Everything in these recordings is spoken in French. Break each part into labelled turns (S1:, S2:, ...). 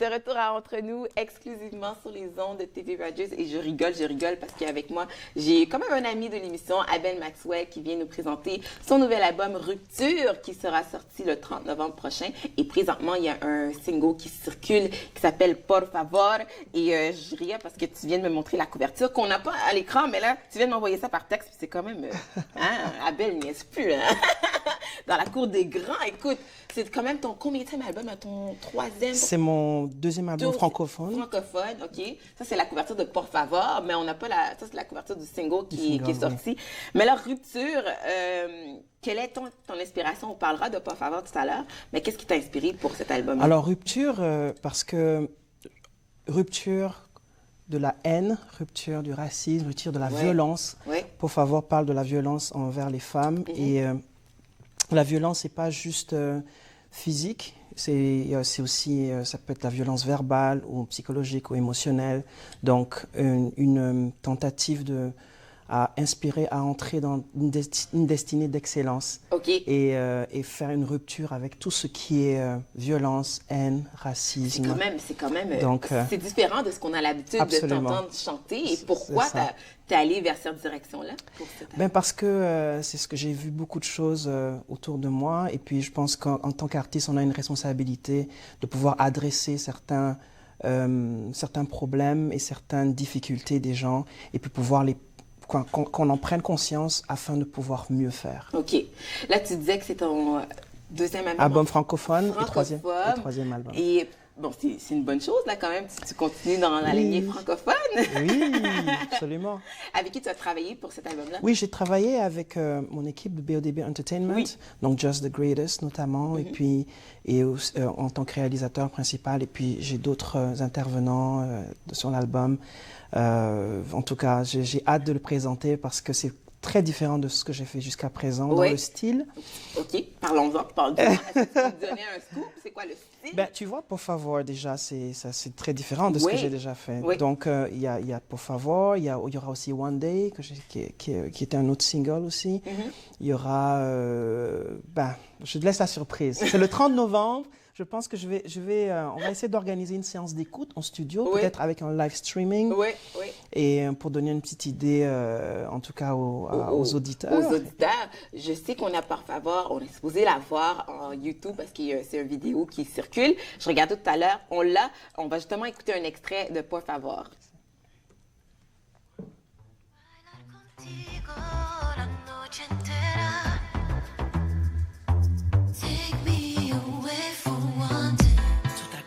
S1: retour à Entre nous, exclusivement sur les ondes de TV Rogers. Et je rigole parce qu'avec moi, j'ai quand même un ami de l'émission, Abel Maxwell, qui vient nous présenter son nouvel album Rupture, qui sera sorti le 30 novembre prochain. Et présentement, il y a un single qui circule, qui s'appelle Por Favor. Et je riais parce que tu viens de me montrer la couverture, qu'on n'a pas à l'écran, mais là, tu viens de m'envoyer ça par texte. C'est quand même, Abel niaise plus, hein? Dans la cour des grands, écoute, c'est quand même ton combienième album, ton troisième?
S2: C'est mon deuxième album francophone.
S1: Francophone, OK. Ça, c'est la couverture de Por Favor, mais on n'a pas la... Ça, c'est la couverture du single qui est sorti. Oui. Mais la Rupture, quelle est ton inspiration? On parlera de Por Favor tout à l'heure, mais qu'est-ce qui t'a inspiré pour cet album?
S2: Alors, Rupture, parce que Rupture de la haine, rupture du racisme, rupture de la violence. Ouais. Por Favor parle de la violence envers les femmes. Et la violence, c'est pas juste physique, c'est aussi, ça peut être la violence verbale ou psychologique ou émotionnelle. Donc, une tentative à inspirer, à entrer dans une destinée d'excellence.
S1: Okay.
S2: Et faire une rupture avec tout ce qui est violence, haine, racisme.
S1: C'est quand même donc, c'est différent de ce qu'on a l'habitude de t'entendre chanter. Et pourquoi t'es allé vers cette direction-là?
S2: Parce que c'est ce que j'ai vu beaucoup de choses autour de moi. Et puis, je pense qu'en tant qu'artiste, on a une responsabilité de pouvoir adresser certains problèmes et certaines difficultés des gens et puis pouvoir qu'on en prenne conscience afin de pouvoir mieux faire.
S1: OK. Là, tu disais que c'est ton deuxième
S2: album francophone et troisième album.
S1: Et bon, c'est une bonne chose, là, quand même, si tu continues dans la lignée francophone.
S2: Oui, absolument.
S1: Avec qui tu as travaillé pour cet album-là?
S2: Oui, j'ai travaillé avec mon équipe de BODB Entertainment, donc Just the Greatest notamment, et en tant que réalisateur principal, et puis j'ai d'autres intervenants sur l'album. En tout cas, j'ai hâte de le présenter parce que c'est très différent de ce que j'ai fait jusqu'à présent dans le style.
S1: OK, parlons-en, parle-moi. Est-ce que tu peux me donner un scoop? C'est quoi le style?
S2: Tu vois, Por Favor, déjà, c'est très différent de ce que j'ai déjà fait. Oui. Donc, il y a Por Favor, il y aura aussi One Day, qui était un autre single aussi. Il y aura... je te laisse la surprise. C'est le 30 novembre. Je pense que on va essayer d'organiser une séance d'écoute en studio, peut-être avec un live streaming. Et pour donner une petite idée, en tout cas, aux auditeurs.
S1: Aux auditeurs. Je sais qu'on a Por Favor, on est supposé la voir en YouTube parce que c'est une vidéo qui circule. Je regardais tout à l'heure, on l'a. On va justement écouter un extrait de Por Favor.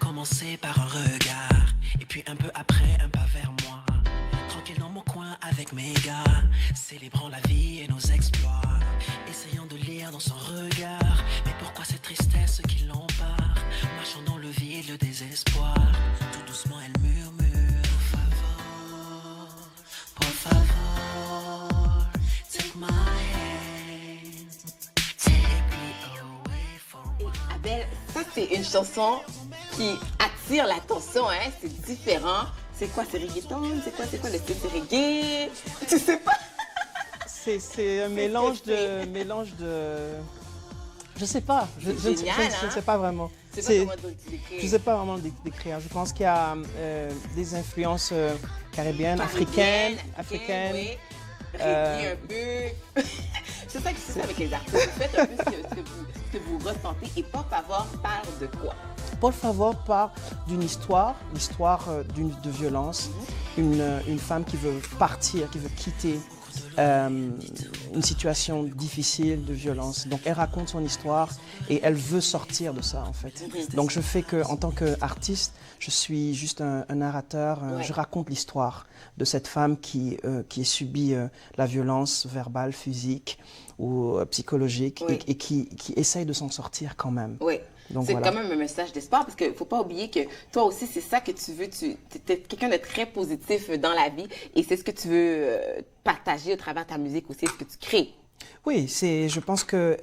S3: Commencé par un regard, et puis un peu après un pas vers moi. Tranquille dans mon coin avec mes gars, célébrant la vie et nos exploits. Essayant de lire dans son regard, mais pourquoi cette tristesse qui l'empare? Marchant dans le vide, le désespoir. Tout doucement elle murmure, por favor, take my hand, take me away for one.
S1: Abel, ça c'est une chanson qui attire l'attention, hein? C'est différent. C'est quoi, c'est reggaeton? C'est quoi le style? C'est reggae? Tu sais pas?
S2: C'est un mélange de... Je sais pas. Je ne sais pas vraiment.
S1: Je sais pas comment
S2: je sais pas vraiment décrire. Je pense qu'il y a des influences caribéennes, africaines.
S1: Oui. Un peu. C'est ça qui se fait avec les artistes. Vous faites un peu ce que vous ressentez. Et Por Favor parle de quoi?
S2: Por Favor parle d'une histoire de violence, une femme qui veut partir, qui veut quitter une situation difficile de violence. Donc elle raconte son histoire et elle veut sortir de ça en fait. Donc je fais que en tant qu'artiste, je suis juste un narrateur, je raconte l'histoire de cette femme qui subit la violence verbale, physique ou psychologique et qui essaye de s'en sortir quand même.
S1: Oui. C'est quand même un message d'espoir parce qu'il ne faut pas oublier que toi aussi, c'est ça que tu veux. Tu es quelqu'un de très positif dans la vie et c'est ce que tu veux partager au travers de ta musique aussi, ce que tu crées.
S2: Oui, je pense que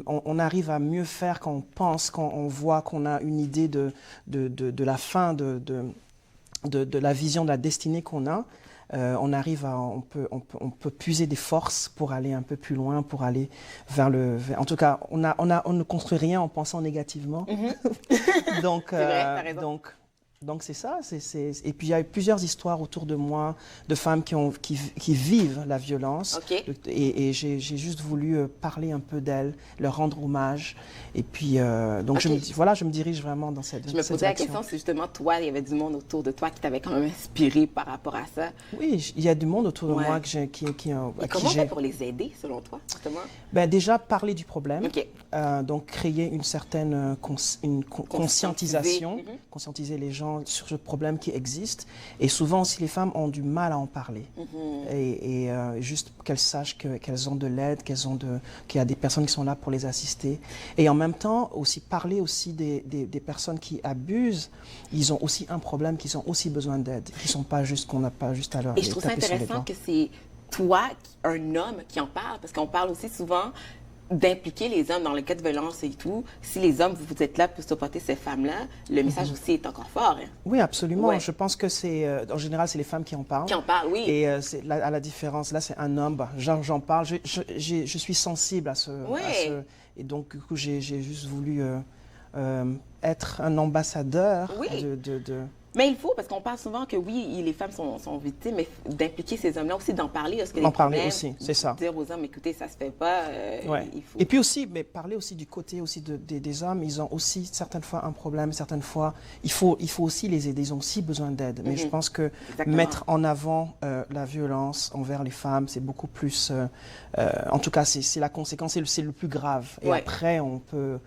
S2: on arrive à mieux faire quand on pense, quand on voit qu'on a une idée de la fin, de la vision de la destinée qu'on a. On peut puiser des forces pour aller un peu plus loin, pour aller en tout cas, on ne construit rien en pensant négativement.
S1: C'est vrai, t'as raison.
S2: Donc, Donc c'est ça. Et puis il y a eu plusieurs histoires autour de moi de femmes qui vivent la violence.
S1: OK.
S2: Et j'ai juste voulu parler un peu d'elles, leur rendre hommage. Et puis donc
S1: OK.
S2: je me dirige vraiment dans cette
S1: Je me
S2: cette
S1: posais la
S2: direction.
S1: question si justement, toi, il y avait du monde autour de toi qui t'avait quand même inspiré par rapport à ça.
S2: Oui, il y a du monde autour de
S1: Ouais.
S2: moi
S1: Et
S2: à qui
S1: comment on
S2: j'ai
S1: fait pour les aider, selon toi, justement?
S2: ben, déjà parler du problème.
S1: OK.
S2: Donc créer une certaine conscientisation,
S1: Mhm.
S2: conscientiser les gens sur ce problème qui existe. Et souvent aussi les femmes ont du mal à en parler. Et juste qu'elles sachent qu'elles ont de l'aide, qu'il y a des personnes qui sont là pour les assister. Et en même temps aussi parler aussi des personnes qui abusent. Ils ont aussi un problème, qu'ils ont aussi besoin d'aide. Qui sont pas juste qu'on n'a pas juste à leur
S1: Et je trouve ça
S2: taper sur les
S1: intéressant
S2: doigts.
S1: que c'est toi, un homme, qui en parle, parce qu'on parle aussi souvent d'impliquer les hommes dans le cas de violence et tout. Si les hommes, vous êtes là pour supporter ces femmes-là, le message aussi est encore fort. Hein.
S2: Oui, absolument.
S1: Ouais.
S2: Je pense que en général, c'est les femmes qui en parlent.
S1: Qui en parle, oui.
S2: Et à la différence, là, c'est un homme. Bah, j'en parle. Je suis sensible à ce.
S1: Ouais.
S2: Et donc, du coup, j'ai juste voulu être un ambassadeur
S1: Oui.
S2: de.
S1: Mais il faut, parce qu'on parle souvent que oui, les femmes sont victimes, mais d'impliquer ces hommes-là aussi, d'en parler. Parce que
S2: D'en parler aussi, c'est ça.
S1: Dire aux hommes, écoutez, ça se fait pas,
S2: Ouais.
S1: il faut.
S2: Et puis aussi, mais parler aussi du côté aussi des hommes, ils ont aussi certaines fois un problème, certaines fois, il faut aussi les aider, ils ont aussi besoin d'aide. Mais je pense que
S1: Exactement.
S2: mettre en avant la violence envers les femmes, c'est beaucoup plus, en tout cas, c'est la conséquence, c'est le plus grave. Et
S1: Ouais.
S2: après, on peut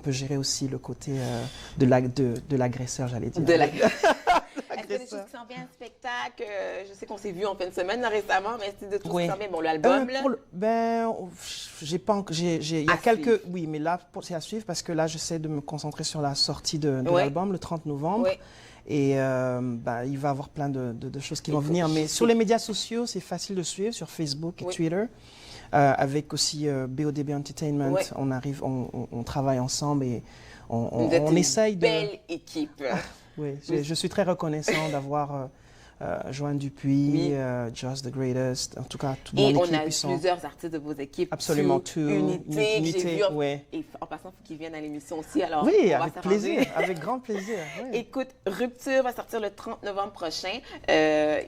S2: gérer aussi le côté de l'agresseur, j'allais dire.
S1: De la... Est-ce qu'il y a des choses qui s'en viennent, un spectacle? Je sais qu'on s'est vu en fin de semaine là, récemment, mais est-ce que des choses
S2: Oui.
S1: qui s'en viennent? Bon, l'album, là.
S2: J'ai pas, il y a
S1: À
S2: quelques,
S1: suivre.
S2: oui, mais là, c'est à suivre parce que là, j'essaie de me concentrer sur la sortie de
S1: Ouais.
S2: l'album le 30 novembre.
S1: Ouais.
S2: Et il va y avoir plein de choses qui vont
S1: Écoute,
S2: venir.
S1: je
S2: Mais
S1: sais.
S2: sur les médias sociaux, c'est facile de suivre, sur Facebook et
S1: Oui.
S2: Twitter. Avec aussi BODB Entertainment,
S1: Ouais.
S2: on travaille ensemble et
S1: Vous êtes
S2: on
S1: une
S2: essaye de...
S1: belle équipe.
S2: Oui, je suis très reconnaissant d'avoir Joanne Dupuis,
S1: Oui.
S2: Just the Greatest, en tout cas, tout
S1: Et
S2: mon
S1: on
S2: équipe.
S1: a
S2: ils sont
S1: plusieurs artistes de vos équipes.
S2: absolument
S1: Two,
S2: tout.
S1: Unité,
S2: Unité,
S1: j'ai vu.
S2: ouais.
S1: Et en passant, il faut qu'ils viennent à l'émission aussi. Alors,
S2: Oui,
S1: on va
S2: avec
S1: s'arranger.
S2: plaisir, avec grand plaisir. oui.
S1: Écoute, Rupture va sortir le 30 novembre prochain.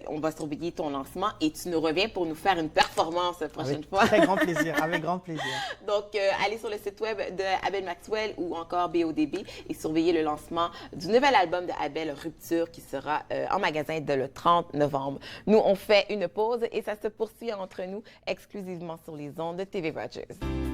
S1: On va surveiller ton lancement et tu nous reviens pour nous faire une performance la prochaine
S2: Avec
S1: fois.
S2: très grand plaisir, avec grand plaisir.
S1: Donc, allez sur le site web de Abel Maxwell ou encore BODB et surveillez le lancement du nouvel album de Abel, Rupture, qui sera en magasin dès le 30 novembre. Nous, on fait une pause et ça se poursuit entre nous exclusivement sur les ondes de TV Rogers.